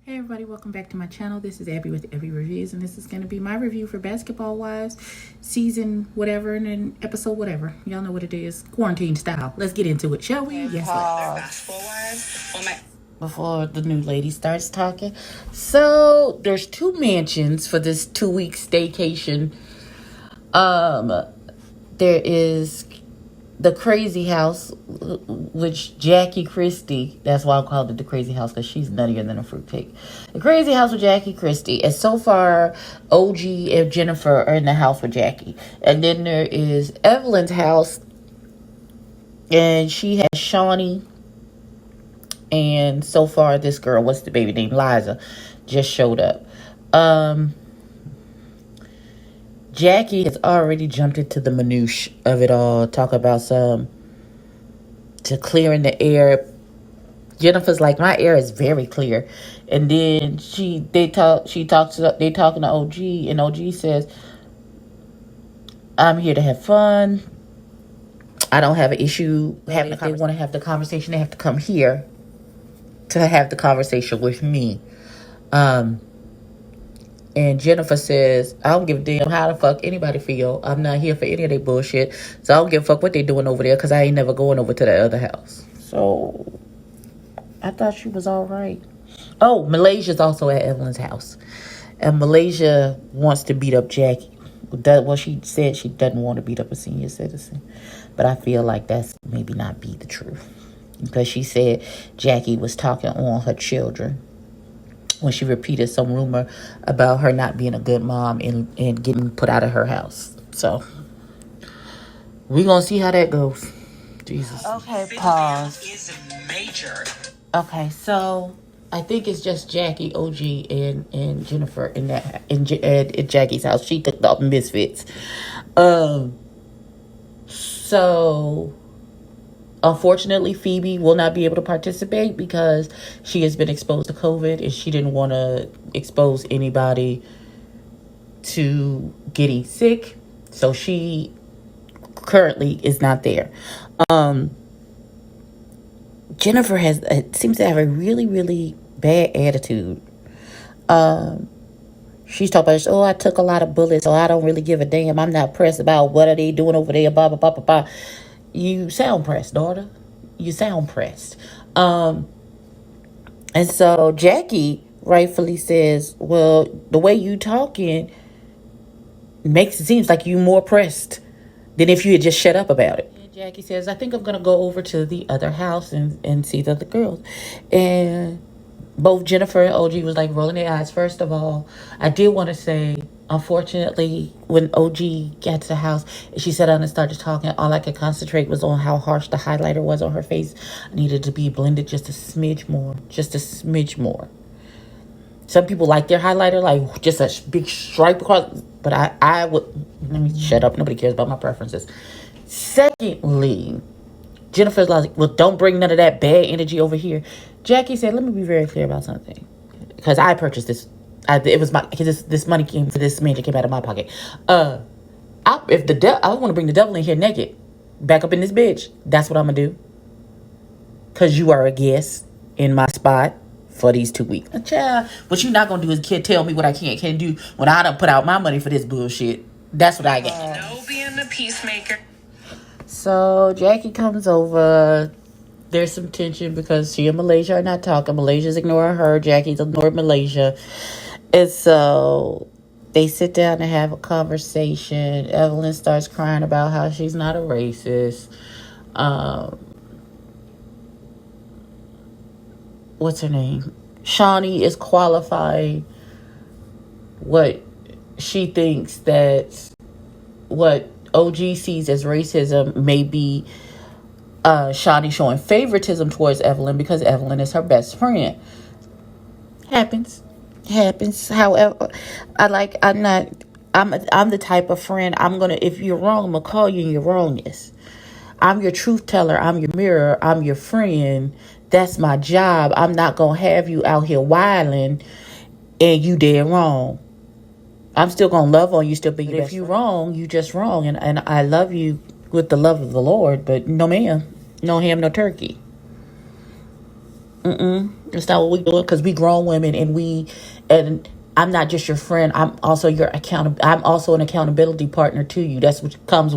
Hey everybody, welcome back to my channel. This is Abby with Abby Reviews, and this is going to be my review for Basketball Wives, season whatever, and then episode whatever. Y'all know what it is, quarantine style. Let's get into it, shall we? Yes, Basketball Wives. Before the new lady starts talking. So, there's two mansions for this 2-week staycation. There is the crazy house, which Jackie Christie, that's why I called it the crazy house, because she's nuttier than a fruitcake. The crazy house with Jackie Christie. And so far, OG and Jennifer are in the house with Jackie. And then there is Evelyn's house, and she has Shawnee. And so far, this girl, what's the baby name? Liza, just showed up. Jackie has already jumped into the minutiae of it all. Talk about some to clearing the air. Jennifer's like, my air is very clear. And then they talking to OG, and OG says, I'm here to have fun. I don't have an issue having a conversation. If they want to have the conversation, they have to come here to have the conversation with me. And Jennifer says, I don't give a damn how the fuck anybody feel. I'm not here for any of their bullshit. So I don't give a fuck what they doing over there, because I ain't never going over to the other house. So I thought she was all right. Oh, Malaysia's also at Evelyn's house. And Malaysia wants to beat up Jackie. Well, she said she doesn't want to beat up a senior citizen. But I feel like that's maybe not be the truth. Because she said Jackie was talking on her children when she repeated some rumor about her not being a good mom and getting put out of her house. So, we're going to see how that goes. Jesus. Okay, pause. Okay, so I think it's just Jackie, OG, and Jennifer in Jackie's house. She took the Misfits. So unfortunately, Phoebe will not be able to participate because she has been exposed to COVID, and she didn't want to expose anybody to getting sick. So she currently is not there. Jennifer seems to have a really, really bad attitude. She's talking about, I took a lot of bullets, so I don't really give a damn. I'm not pressed about what are they doing over there, blah, blah, blah, blah, blah. You sound pressed, daughter. You sound pressed. And so Jackie rightfully says, well, the way you talking seems like you more pressed than if you had just shut up about it. And Jackie says, I think I'm going to go over to the other house and see the other girls. And both Jennifer and OG was like rolling their eyes. First of all, I did want to say, unfortunately, when OG got to the house, she sat down and started talking, all I could concentrate was on how harsh the highlighter was on her face. I needed to be blended just a smidge more. Just a smidge more. Some people like their highlighter, like just a big stripe across. But I would, let me shut up. Nobody cares about my preferences. Secondly, Jennifer's like, well, don't bring none of that bad energy over here. Jackie said, let me be very clear about something. Because I purchased this. It was this money came for this mansion came out of my pocket. I want to bring the devil in here naked, back up in this bitch. That's what I'm gonna do. Cause you are a guest in my spot for these 2 weeks. Child, what you not gonna do is tell me what I can't do when I done put out my money for this bullshit. That's what I get. No being the peacemaker. So Jackie comes over. There's some tension because she and Malaysia are not talking. Malaysia's ignoring her. Jackie's ignoring Malaysia. And so they sit down and have a conversation. Evelyn starts crying about how she's not a racist. What's her name? Shawnee is qualifying what she thinks that what OG sees as racism may be Shawnee showing favoritism towards Evelyn because Evelyn is her best friend. Happens. However, I'm the type of friend, if you're wrong, I'm gonna call you in your wrongness. I'm your truth teller. I'm your mirror. I'm your friend. That's my job. I'm not gonna have you out here wilding and you dead wrong. I'm still gonna love on you, still be your best friend. If you wrong, you just wrong, and I love you with the love of the Lord, but no ma'am. No ham, no turkey. That's not what we doing, because we grown women, and I'm not just your friend. I'm also your I'm also an accountability partner to you. That's what comes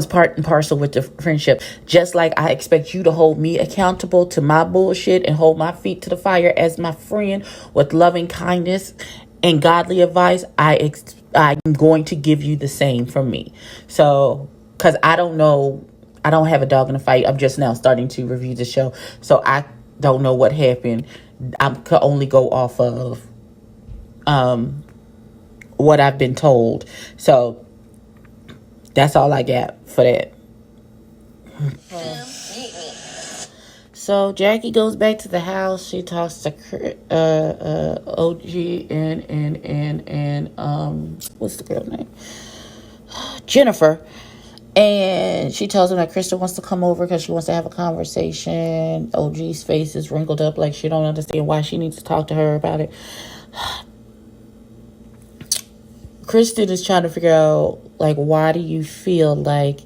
part and parcel with the friendship. Just like I expect you to hold me accountable to my bullshit and hold my feet to the fire as my friend with loving kindness and godly advice, I'm going to give you the same from me. So, because I don't know, I don't have a dog in the fight. I'm just now starting to review the show, so I don't know what happened. I could only go off of what I've been told. So that's all I got for that. So Jackie goes back to the house. She talks to OG and what's the girl name? Jennifer. And she tells him that Kristen wants to come over because she wants to have a conversation. OG's face is wrinkled up like she don't understand why she needs to talk to her about it. Kristen is trying to figure out, like, why do you feel like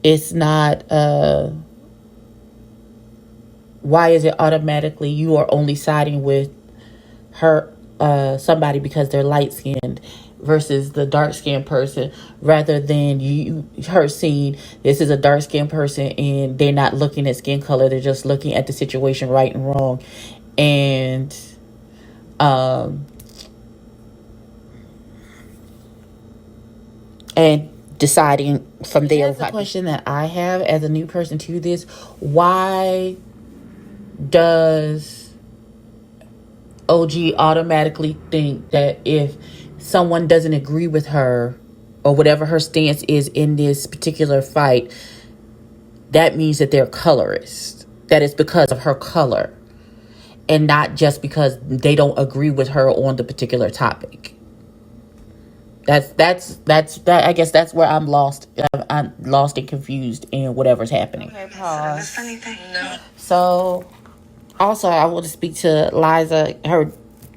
it's not, why is it automatically you are only siding with her, somebody because they're light-skinned versus the dark-skinned person, rather than her seeing this is a dark-skinned person and they're not looking at skin color, they're just looking at the situation right and wrong, and deciding from there. That's the question that I have as a new person to this. Why does OG automatically think that if someone doesn't agree with her or whatever her stance is in this particular fight, that means that they're colorist? That it's because of her color and not just because they don't agree with her on the particular topic. That's I guess that's where I'm lost. I'm lost and confused in whatever's happening. Okay, pause. No. So, also, I want to speak to Liza.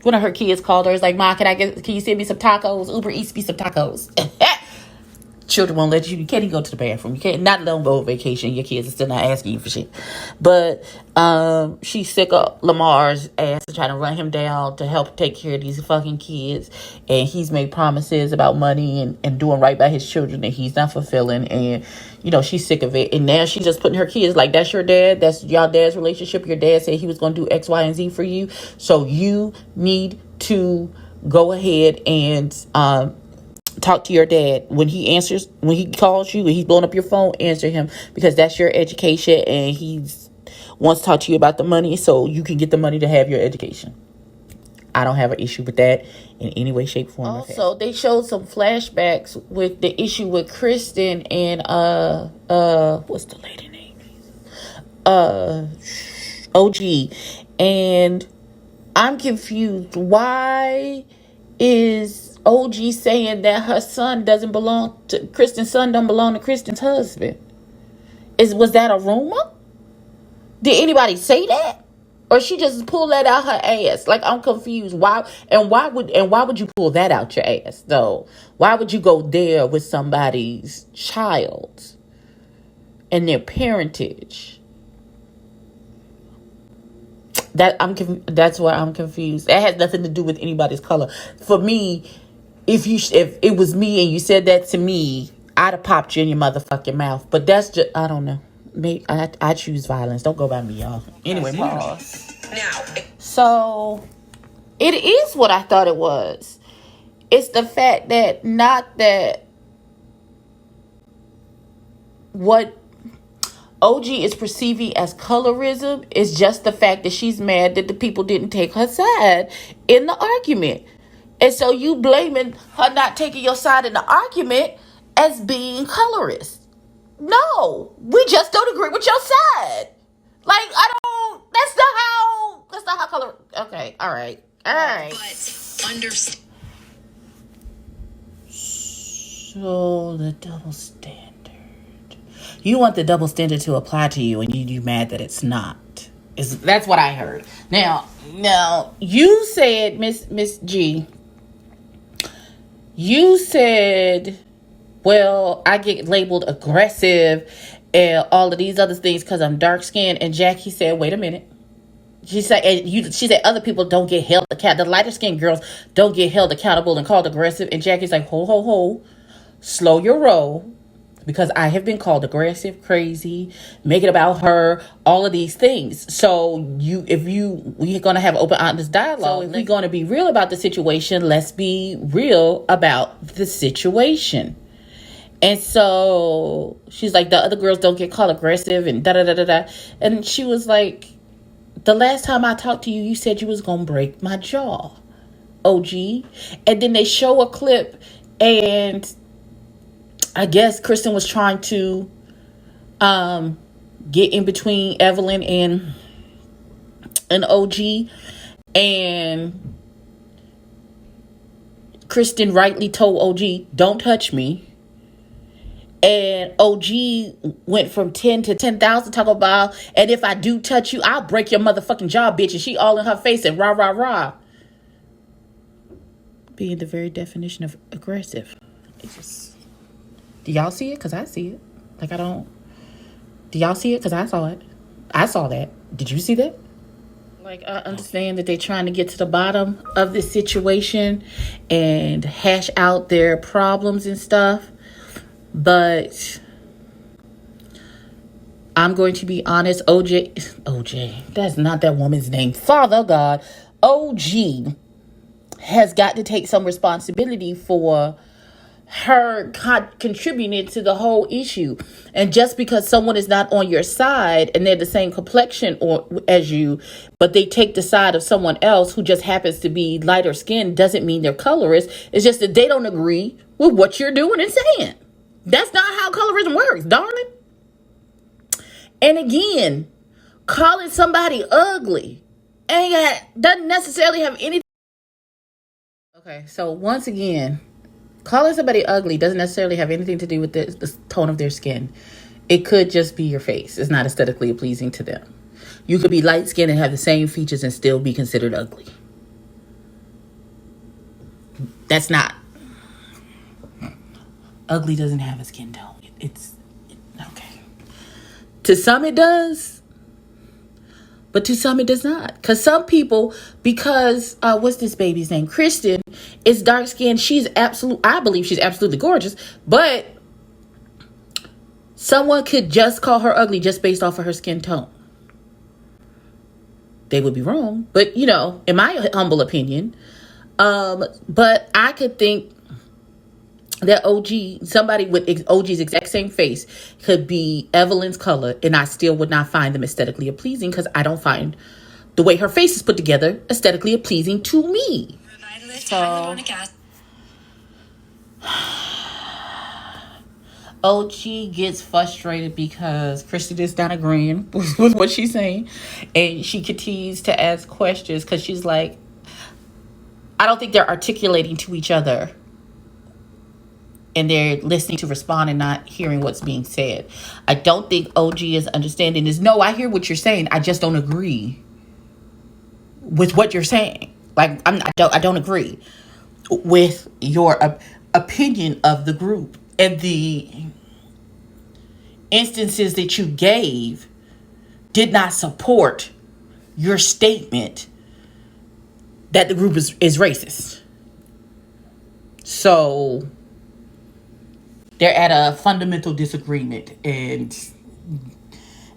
One of her kids called her. It's like, "Ma, can you send me some tacos? Uber Eats me some tacos." Children won't let you. You can't even go to the bathroom. You can't. Not let them go on vacation. Your kids are still not asking you for shit. But she's sick of Lamar's ass and trying to run him down to help take care of these fucking kids. And he's made promises about money and doing right by his children that he's not fulfilling. And she's sick of it. And now she's just putting her kids like, that's your dad. That's y'all dad's relationship. Your dad said he was going to do X, Y, and Z for you. So you need to go ahead and talk to your dad. When he calls you and he's blowing up your phone, answer him, because that's your education and he's wants to talk to you about the money so you can get the money to have your education. I don't have an issue with that in any way, shape, form. Also, they showed some flashbacks with the issue with Kristen and what's the lady name? OG. And I'm confused. Why is OG saying that her son doesn't belong to Kristen's son, don't belong to Kristen's husband? Was that a rumor? Did anybody say that? Or she just pulled that out her ass? Like, I'm confused. Why would you pull that out your ass though? Why would you go there with somebody's child and their parentage? That's why I'm confused. That has nothing to do with anybody's color. For me, if it was me and you said that to me, I'd have popped you in your motherfucking mouth. But that's just, I don't know. Maybe I choose violence. Don't go by me, y'all. Anyway, pause. Now, so it is what I thought it was. It's the fact that not that what OG is perceiving as colorism is just the fact that she's mad that the people didn't take her side in the argument. And so you blaming her not taking your side in the argument as being colorist. No, we just don't agree with your side. Like, that's not how color. Okay, all right. But understand. So the double standard. You want the double standard to apply to you, and you mad that it's not. That's what I heard. Now, you said, Miss G. You said, well, I get labeled aggressive and all of these other things because I'm dark skinned. And Jackie said, wait a minute. She said, she said other people don't get held accountable. The lighter skinned girls don't get held accountable and called aggressive. And Jackie's like, ho, slow your roll. Because I have been called aggressive, crazy, make it about her, all of these things. So we're going to have open, honest dialogue. So if we're going to be real about the situation, let's be real about the situation. And so she's like, the other girls don't get called aggressive and da-da-da-da-da. And she was like, the last time I talked to you, you said you was going to break my jaw, OG. And then they show a clip and I guess Kristen was trying to get in between Evelyn and OG. And Kristen rightly told OG, don't touch me. And OG went from 10 to 10,000 talk about, and if I do touch you, I'll break your motherfucking jaw, bitch. And she all in her face and rah, rah, rah. Being the very definition of aggressive. It's just... Do y'all see it? Because I see it. Like, I don't... Do y'all see it? Because I saw it. I saw that. Did you see that? Like, I understand that they're trying to get to the bottom of this situation and hash out their problems and stuff. But I'm going to be honest. OJ, that's not that woman's name. Father God, OG has got to take some responsibility for her contributing to the whole issue. And just because someone is not on your side and they're the same complexion as you, but they take the side of someone else who just happens to be lighter skinned, doesn't mean they're colorist. It's just that they don't agree with what you're doing and saying. That's not how colorism works, darling. And again, calling somebody ugly doesn't necessarily have anything. Okay, so once again, calling somebody ugly doesn't necessarily have anything to do with the tone of their skin. It could just be your face. It's not aesthetically pleasing to them. You could be light-skinned and have the same features and still be considered ugly. That's not. Ugly doesn't have a skin tone. It's okay. To some it does, but to some it does not. Because some people, what's this baby's name? Kristen is dark skinned. I believe she's absolutely gorgeous. But someone could just call her ugly just based off of her skin tone. They would be wrong. But, in my humble opinion. But I could think that somebody with OG's exact same face could be Evelyn's color, and I still would not find them aesthetically pleasing because I don't find the way her face is put together aesthetically pleasing to me. So, OG gets frustrated because Kristen is not agreeing with what she's saying, and she continues to ask questions because she's like, I don't think they're articulating to each other. And they're listening to respond and not hearing what's being said. I don't think OG is understanding this. No, I hear what you're saying. I just don't agree with what you're saying. Like, I don't agree with your opinion of the group. And the instances that you gave did not support your statement that the group is racist. So they're at a fundamental disagreement, and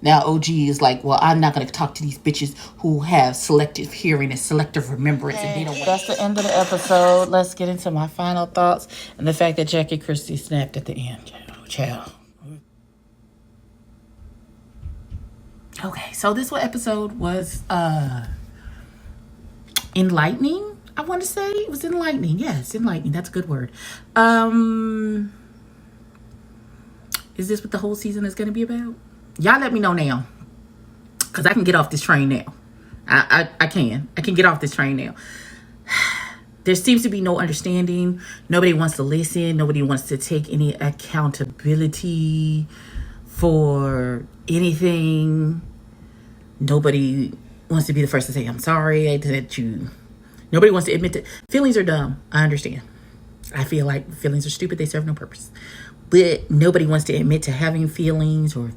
now OG is like, well, I'm not going to talk to these bitches who have selective hearing and selective remembrance. And they don't. That's the end of the episode. Let's get into my final thoughts and the fact that Jackie Christie snapped at the end. Child. Okay, so this episode was enlightening. I want to say it was enlightening. Yes, enlightening. That's a good word. Is this what the whole season is going to be about? Y'all let me know now. Because I can get off this train now. I can get off this train now. There seems to be no understanding. Nobody wants to listen. Nobody wants to take any accountability for anything. Nobody wants to be the first to say, I'm sorry that you... Nobody wants to admit that feelings are dumb. I understand. I feel like feelings are stupid. They serve no purpose. but nobody wants to admit to having feelings or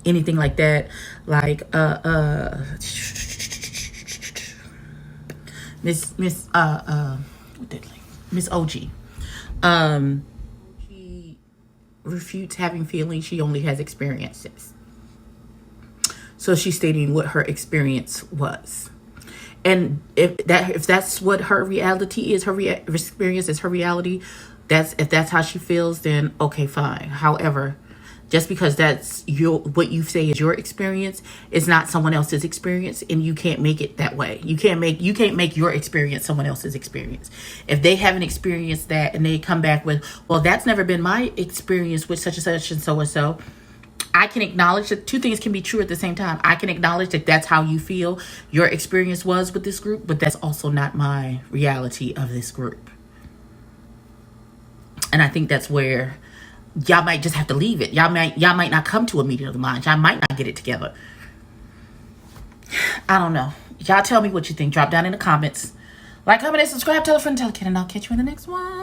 anything like that. Like Miss OG. She refutes having feelings. She only has experiences. So she's stating what her experience was. And if that's what her reality is, her experience is her reality, if that's how she feels, then okay, fine. However, just because that's what you say is your experience is not someone else's experience, and you can't make it that way. You can't make your experience someone else's experience. If they haven't experienced that and they come back with, well, that's never been my experience with such and such and so and so, I can acknowledge that two things can be true at the same time. I can acknowledge that that's how you feel your experience was with this group, but that's also not my reality of this group. And I think that's where y'all might just have to leave it. Y'all might not come to a meeting of the minds. Y'all might not get it together. I don't know. Y'all tell me what you think. Drop down in the comments. Like, comment, and subscribe, tell a friend, tell a kid, and I'll catch you in the next one.